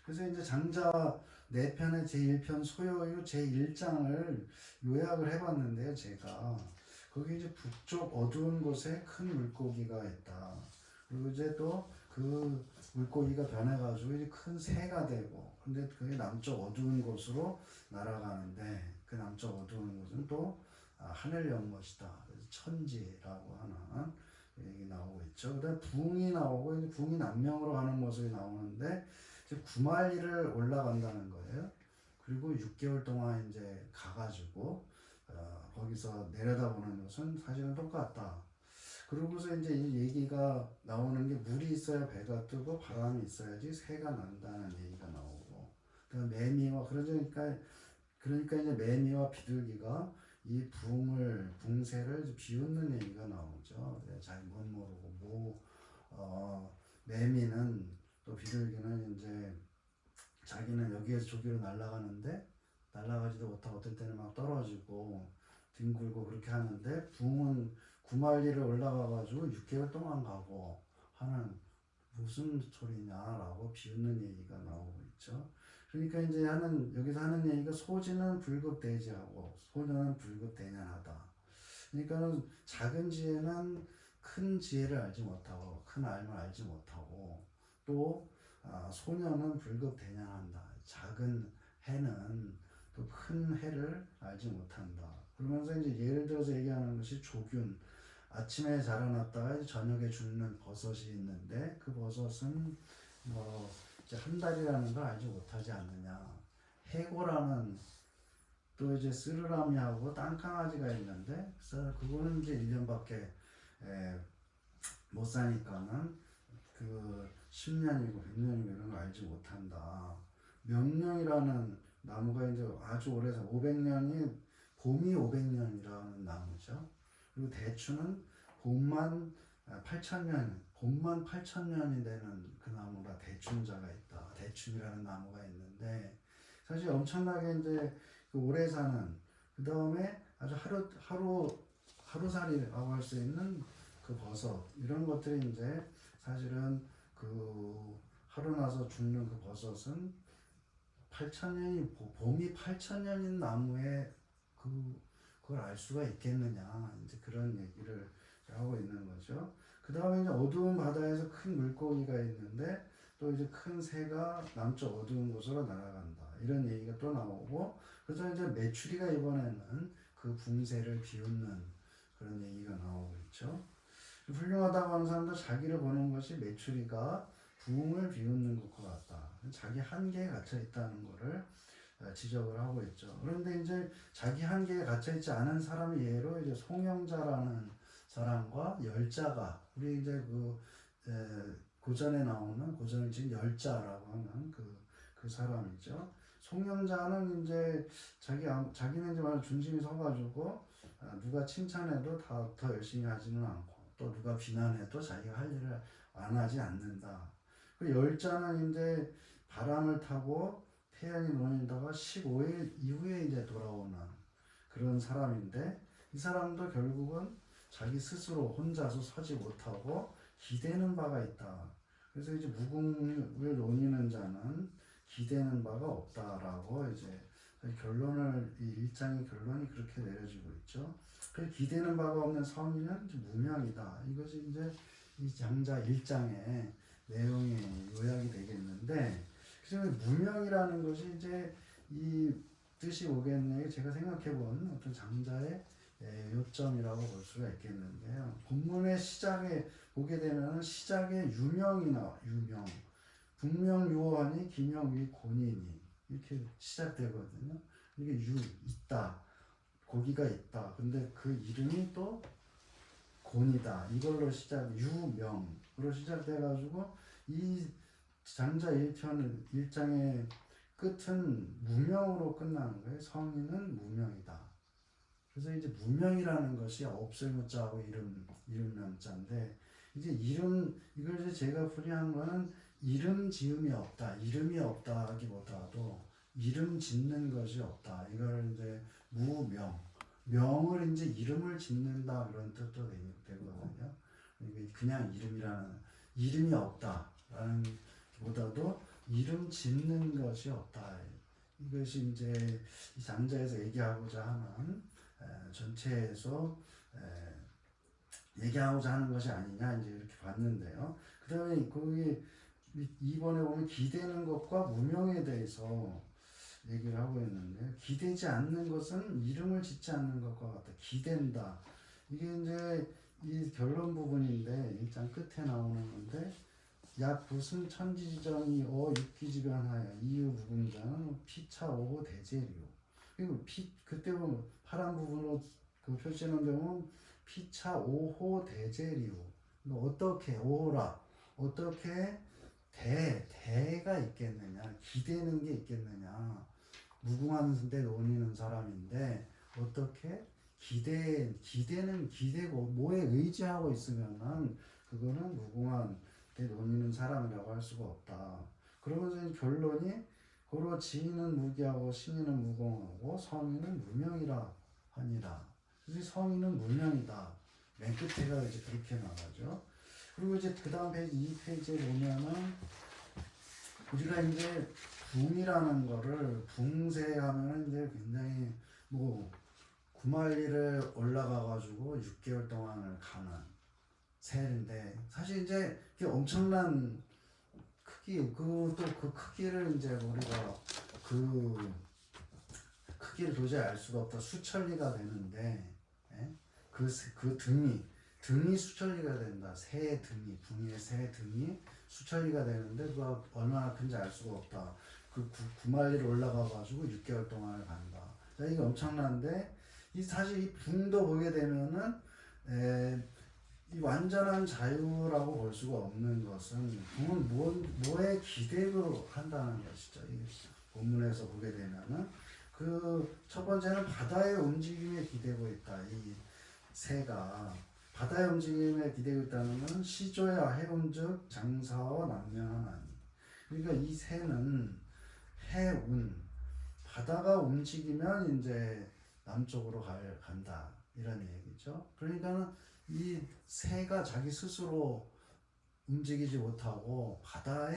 그래서 이제 장자 4편의 제1편 소요유 제1장을 요약을 해봤는데요, 제가. 거기 이제 북쪽 어두운 곳에 큰 물고기가 있다. 그리고 이제 또 그 물고기가 변해가지고 이제 큰 새가 되고, 근데 그게 남쪽 어두운 곳으로 날아가는데, 그 남쪽 어두운 곳은 또 하늘 연못이다. 그래서 천지라고 하는 얘기 나오고 있죠. 그다음 붕이 나오고, 이제 붕이 남명으로 가는 모습이 나오는데, 이제 구말리를 올라간다는 거예요. 그리고 6개월 동안 이제 가가지고 거기서 내려다보는 것은 사실은 똑같다. 그러고서 이제 이 얘기가 나오는 게 물이 있어야 배가 뜨고 바람이 있어야지 새가 난다는 얘기가 나오고, 그다음 매미와 그러니까 이제 매미와 비둘기가 이 붕새를 비웃는 얘기가 나오죠. 잘 못 모르고 매미는 또 비둘기는 이제 자기는 여기에서 저기로 날아가는데 날아가지도 못하고 어떨 때는 막 떨어지고 뒹굴고 그렇게 하는데, 붕은 구말리를 올라가가지고 6개월 동안 가고 하는 무슨 소리냐라고 비웃는 얘기가 나오고 있죠. 그러니까 이제 여기서 하는 얘기가 소지는 불급대지하고 소녀는 불급대년하다. 그러니까는 작은 지혜는 큰 지혜를 알지 못하고 큰 알을 알지 못하고, 또 소녀는 불급대년한다. 작은 해는 또 큰 해를 알지 못한다. 그러면서 이제 예를 들어서 얘기하는 것이 조균, 아침에 자라났다가 저녁에 죽는 버섯이 있는데, 그 버섯은 뭐 이제 한 달이라는 걸 알지 못하지 않느냐. 해고라는 또 이제 쓰르라미하고 땅강아지가 있는데, 그래서 그거는 이제 1년밖에 못 사니까는 그 10년이고 100년이고 이런 걸 알지 못한다. 명령이라는 나무가 이제 아주 오래서 500년이 봄이 500년이라는 나무죠. 그리고 대추는 봄만 8,000년, 봄만 8,000년이 되는 그 나무가 대춘자가 있다. 대춘이라는 나무가 있는데, 사실 엄청나게 이제 그 오래 사는, 그 다음에 아주 하루살이라고 할 수 있는 그 버섯, 이런 것들이 이제 사실은 그 하루 나서 죽는 그 버섯은 8,000년이 봄이 8,000년인 나무에 그걸 알 수가 있겠느냐, 이제 그런 얘기를 하고 있는 거죠. 그 다음에 이제 어두운 바다에서 큰 물고기가 있는데, 또 이제 큰 새가 남쪽 어두운 곳으로 날아간다. 이런 얘기가 또 나오고, 그래서 이제 메추리가 이번에는 그 붕새를 비웃는 그런 얘기가 나오고 있죠. 훌륭하다고 하는 사람도 자기를 보는 것이 메추리가 붕을 비웃는 것과 같다. 자기 한계에 갇혀 있다는 것을 지적을 하고 있죠. 그런데 이제 자기 한계에 갇혀 있지 않은 사람의 예로 이제 송영자라는 사람과 열자가, 우리 이제 고전에 나오는, 고전을 지은 열자라고 하는 그 사람이죠. 송영자는 이제 자기는 이제 말 중심이 서가지고 누가 칭찬해도 더 열심히 하지는 않고, 또 누가 비난해도 자기가 할 일을 안 하지 않는다. 그 열자는 이제 바람을 타고 태양이 놓이다가 15일 이후에 이제 돌아오는 그런 사람인데, 이 사람도 결국은 자기 스스로 혼자서 서지 못하고 기대는 바가 있다. 그래서 이제 무궁을 논의는 자는 기대는 바가 없다라고 이제 이 1장의 결론이 그렇게 내려지고 있죠. 그 기대는 바가 없는 성인은 무명이다. 이것이 이제 이 장자 1장의 내용이 요약이 되겠는데, 그래서 무명이라는 것이 이제 이 뜻이 오겠네요. 제가 생각해본 어떤 장자의 요점이라고 볼 수가 있겠는데요. 본문의 시작에 보게 되면 시작에 유명이나 유명, 북명유어하니 기명위 곤이니 이렇게 시작되거든요. 이게 있다, 고기가 있다. 근데 그 이름이 또 곤이다. 이걸로 유명으로 시작돼가지고 이 장자 1장의 끝은 무명으로 끝나는 거예요. 성인은 무명이다. 그래서 이제 무명이라는 것이 없을 무자하고 이름 명자인데, 이제 이걸 이제 제가 풀이한 거는 이름 지음이 없다. 이름이 없다 하기보다도 이름 짓는 것이 없다. 이걸 이제 명을 이제 이름을 짓는다 그런 뜻도 되거든요. 그냥 이름이 없다라는 보다도 이름 짓는 것이 없다. 이것이 이제 이 장자에서 얘기하고자 하는 전체에서 얘기하고자 하는 것이 아니냐 이제 이렇게 봤는데요. 그다음에 거기 이번에 보면 기대는 것과 무명에 대해서 얘기를 하고 있는데 기대지 않는 것은 이름을 짓지 않는 것과 같다. 기댄다. 이게 이제 이 결론 부분인데 1장 끝에 나오는 건데 약 무슨 천지지정이 육기지변하여 이유 무궁자는 피차 오호 대제리요. 그리고 그때 보면 파란 부분으로 그 표시하는 데 보면 피차 오호 대제리요. 어떻게 오호라 어떻게 대가 있겠느냐 기대는 게 있겠느냐 무궁한 데 논의는 사람인데 어떻게 기대는 기대고 뭐에 의지하고 있으면은 그거는 무궁한 데 논의는 사람이라고 할 수가 없다. 그러면서 결론이 고로 지인은 무기하고 신인은 무공하고 성인은 무명이라 하니라. 그래서 성인은 무명이다. 맨 끝에가 이제 그렇게 나가죠. 그리고 이제 그 다음 페이지 2페이지에 보면은 우리가 이제 붕이라는 거를 붕세하면은 이제 굉장히 뭐 구말리를 올라가가지고 6개월 동안을 가는 새인데 사실 이제 이게 엄청난 크기 그 크기를 이제 우리가 그 크기를 도저히 알 수가 없다. 수천리가 되는데 그 등이 수천리가 된다. 새의 등이 붕의 새 등이 수천리가 되는데 그가 얼마나 큰지 알 수가 없다. 그 구말리를 올라가가지고 6개월 동안을 간다. 자, 이게 엄청난데 사실 이 붕도 보게 되면은 이 완전한 자유라고 볼 수가 없는 것은 붕은 뭐에 기대로 한다는 것이죠. 이 본문에서 보게 되면은 그 첫 번째는 바다의 움직임에 기대고 있다. 이 새가 바다의 움직임에 기대고 있다는 것은 시조야 해운즉 장사와 남면하나니. 그러니까 이 새는 해운 바다가 움직이면 이제 남쪽으로 간다 이런 얘기죠. 그러니까 이 새가 자기 스스로 움직이지 못하고 바다가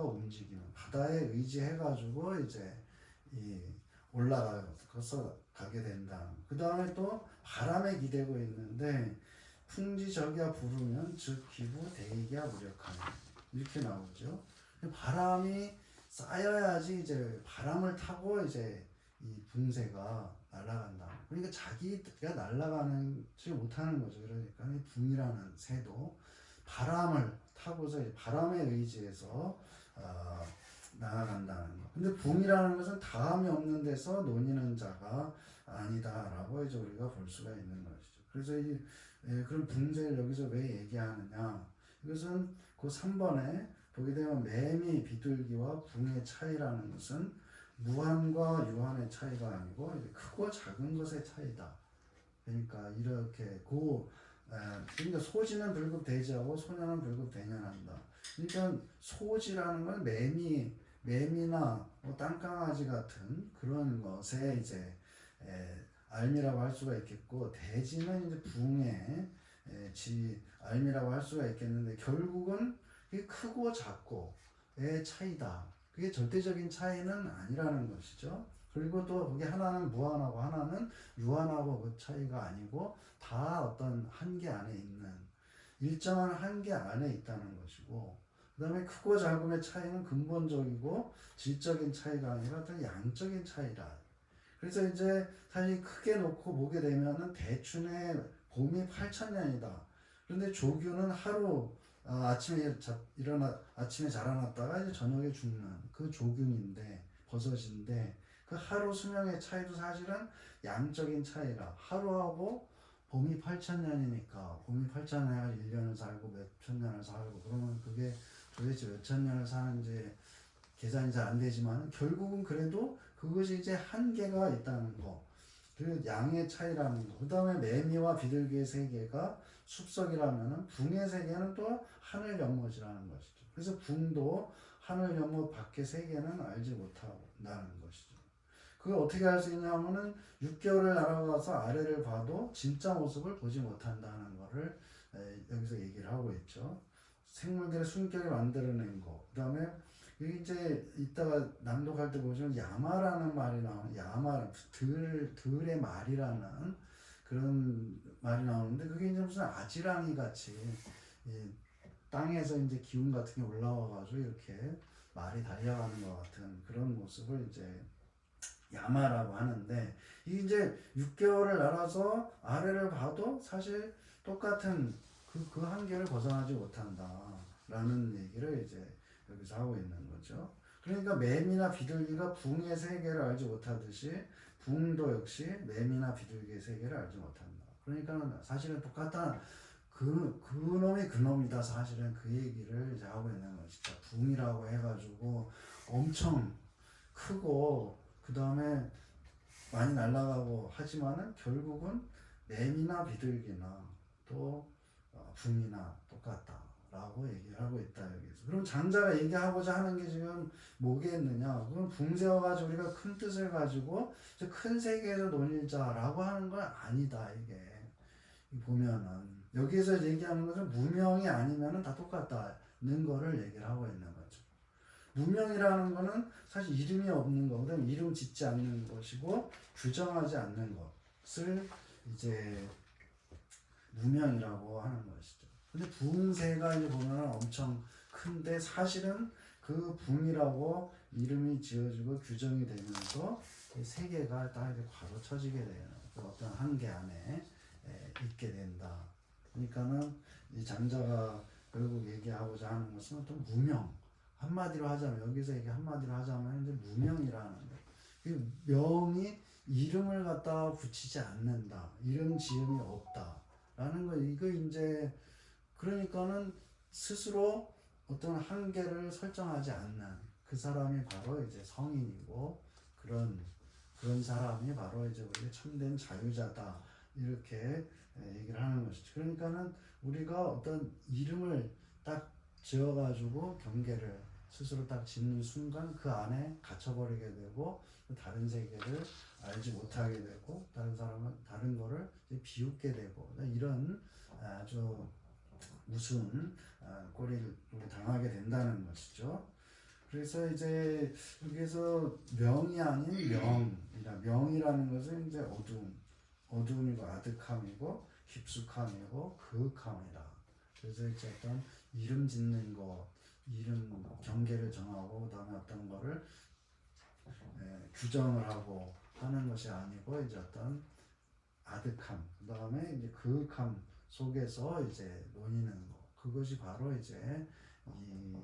움직이면 바다에 의지해가지고 이제 이 올라가서 가게 된다. 그 다음에 또 바람에 기대고 있는데 풍지적이야 부르면 즉 기부 대기야 무력하네 이렇게 나오죠. 바람이 쌓여야지 이제 바람을 타고 이제 이 붕새가 날아간다. 그러니까 자기가 날아가는지 못하는 거죠. 그러니까 이 붕이라는 새도 바람을 타고서 바람에 의지해서 나아간다는 거. 근데 붕이라는 것은 다음이 없는 데서 논이는 자가 아니다라고 이제 우리가 볼 수가 있는 것이죠. 그래서 그런 붕새를 여기서 왜 얘기하느냐? 이것은 그 3번에 보게 되면 매미 비둘기와 붕의 차이라는 것은 무한과 유한의 차이가 아니고 크고 작은 것의 차이다. 그러니까 이렇게 그러니까 소지는 불급 대지하고 소년은 불급 대년한다. 그러니까 소지라는 건 매미나 뭐 땅강아지 같은 그런 것에 이제 알미라고 할 수가 있겠고 대지는 이제 붕의 알미라고 할 수가 있겠는데 결국은 이게 크고 작고의 차이다. 그게 절대적인 차이는 아니라는 것이죠. 그리고 또 그게 하나는 무한하고 하나는 유한하고 그 차이가 아니고 다 어떤 한계 안에 있는 일정한 한계 안에 있다는 것이고 그 다음에 크고 작음의 차이는 근본적이고 질적인 차이가 아니라 어떤 양적인 차이다. 그래서 이제 사실 크게 놓고 보게 되면은 대충의 봄이 8,000년이다. 그런데 조규는 하루 아침에 자라났다가 이제 저녁에 죽는 그 조균인데 버섯인데 그 하루 수명의 차이도 사실은 양적인 차이라 하루하고 봄이 8,000년이니까 봄이 8,000년을 1년을 살고 몇천 년을 살고 그러면 그게 도대체 몇천 년을 사는지 계산이 잘 안 되지만 결국은 그래도 그것이 이제 한계가 있다는 거. 그 양의 차이라는 거. 그 다음에 매미와 비둘기의 세계가 숲속이라면은 붕의 세계는 또 하늘 연못이라는 것이죠. 그래서 붕도 하늘 연못 밖의 세계는 알지 못한다는 것이죠. 그걸 어떻게 할 수 있냐면은 6개월을 날아가서 아래를 봐도 진짜 모습을 보지 못한다는 것을 여기서 얘기를 하고 있죠. 생물들의 숨결을 만들어낸 거. 그 다음에 이게 이제 이따가 낭독할 때 보시면 야마라는 말이 나오는 야마 들의 말이라는 그런 말이 나오는데 그게 이제 무슨 아지랑이 같이 이 땅에서 이제 기운 같은 게 올라와가지고 이렇게 말이 달려가는 것 같은 그런 모습을 이제 야마라고 하는데 이게 이제 6개월을 날아서 아래를 봐도 사실 똑같은 그 한계를 벗어나지 못한다라는 얘기를 이제 여기서 하고 있는 거죠. 그러니까 매미나 비둘기가 붕의 세계를 알지 못하듯이 붕도 역시 매미나 비둘기의 세계를 알지 못한다. 그러니까 사실은 똑같다. 그놈이 그놈이다. 사실은 그 얘기를 이제 하고 있는 것이죠. 붕이라고 해가지고 엄청 크고 그 다음에 많이 날아가고 하지만은 결국은 매미나 비둘기나 또 붕이나 똑같다라고 얘기를 하고 있다 여기서. 그럼 장자가 얘기하고자 하는 게 지금 뭐겠느냐? 그럼 붕세어가지고 우리가 큰 뜻을 가지고 큰 세계에서 논일자라고 하는 건 아니다 이게. 보면은 여기서 얘기하는 것은 무명이 아니면은 다 똑같다는 거를 얘기를 하고 있는 거죠. 무명이라는 거는 사실 이름이 없는 거거든. 이름 짓지 않는 것이고 규정하지 않는 것을 이제 무명이라고 하는 것이죠. 근데 붕세가 이제 보면 엄청 큰데 사실은 그 붕이라고 이름이 지어지고 규정이 되면서 세계가 딱 이렇게 괄호쳐지게 되는 그 어떤 한계 안에 있게 된다. 그러니까는 이 장자가 결국 얘기하고자 하는 것은 어떤 무명. 한마디로 하자면 여기서 얘기 한마디로 하자면 이제 무명이라는 거. 그 명이 이름을 갖다 붙이지 않는다. 이름 지음이 없다라는 거. 이거 이제 그러니까는 스스로 어떤 한계를 설정하지 않는 그 사람이 바로 이제 성인이고 그런 사람이 바로 이제 우리 참된 자유자다 이렇게 얘기를 하는 것이죠. 그러니까는 우리가 어떤 이름을 딱 지어가지고 경계를 스스로 딱 짓는 순간 그 안에 갇혀버리게 되고 다른 세계를 알지 못하게 되고 다른 사람은 다른 거를 비웃게 되고 이런 아주 무서운 꼴을 당하게 된다는 것이죠. 그래서 이제 여기서 명이 아닌 명이라는 것은 이제 어두움이고 아득함이고 깊숙함이고 그윽함이다. 그래서 이제 어떤 이름 짓는 것, 이름 경계를 정하고 그다음에 어떤 거를 규정을 하고 하는 것이 아니고 이제 어떤 아득함, 그다음에 이제 그윽함 속에서 이제 논의는 것. 그것이 바로 이제 이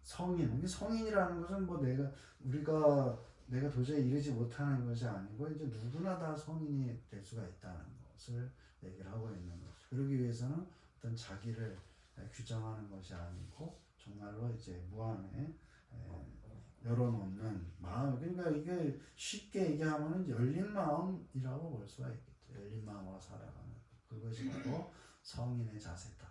성인이라는 것은 뭐 내가 도저히 이르지 못하는 것이 아니고 이제 누구나 다 성인이 될 수가 있다는 것을 얘기를 하고 있는 거죠. 그러기 위해서는 어떤 자기를 규정하는 것이 아니고 정말로 이제 무한에 열어놓는 마음. 그러니까 이게 쉽게 얘기하면은 열린 마음이라고 볼 수가 있겠죠. 열린 마음으로 살아가는 그것이 바로 성인의 자세다.